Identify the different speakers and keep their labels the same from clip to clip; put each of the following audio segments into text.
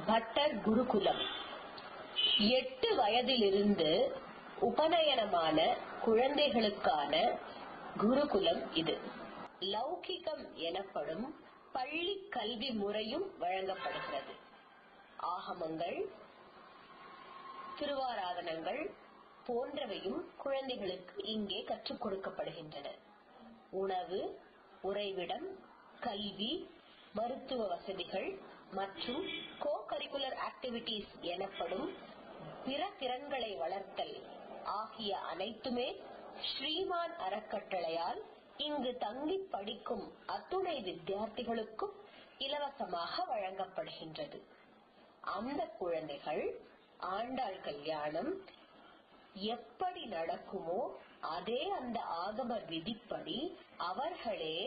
Speaker 1: Butter குருகுலம். 8 வயதிலிருந்து உபநயனமான குழந்தைகளுக்கான குருகுலம் இது. லௌகிகம் எனப்படும் பள்ளி கல்வி முறையும் வழங்கப்படுகிறது. ஆகமங்கள், திருவாராதனங்கள் போன்றவையும் குழந்தைகளுக்கு இங்கே கற்றுக் கொடுக்கப்படுகின்றன. உணவு, உறைவிடம், கல்வி, மருத்துவ வசதிகள் மற்றும் கோ-கரிக்குலர் ஆக்டிவிட்டிஸ் எனப்படும் பிற திறன்களை வளர்த்தல் ஆகிய அனைத்துமே ஸ்ரீமான் அறக்கட்டளையால் இங்கு தங்கி படிக்கும் அத்துணை வித்தியார்த்திகளுக்கும் இலவசமாக வழங்கப்படுகின்றது. அந்த குழந்தைகள் ஆண்டாள் கல்யாணம் எப்படி நடக்குமோ அதே அந்த ஆகம விதிப்படி அவர்களே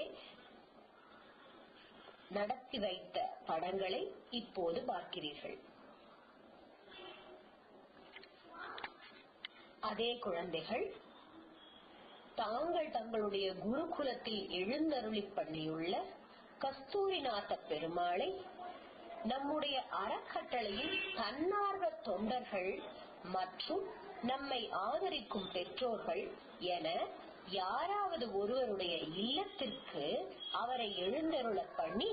Speaker 1: நடத்தி வைத்த படங்களை இப்போது பார்க்கிறீர்கள். அதே குழந்தைகள் தாங்கள் தங்களுடைய குருகுலத்தில் எழுந்தருளி பண்ணியுள்ள கஸ்தூரிநாத பெருமாளை நம்முடைய அறக்கட்டளையில் தன்னார்வ தொண்டர்கள் மற்றும் நம்மை ஆதரிக்கும் பெற்றோர்கள் என யாராவது ஒருவருடைய இல்லத்திற்கு அவரை எழுந்தருள பண்ணி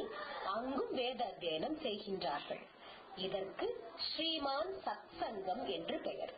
Speaker 1: அங்கும் வேத அத்தியனம் செய்கின்றார்கள். இதற்கு ஸ்ரீமான் சத்சங்கம் என்று பெயர்.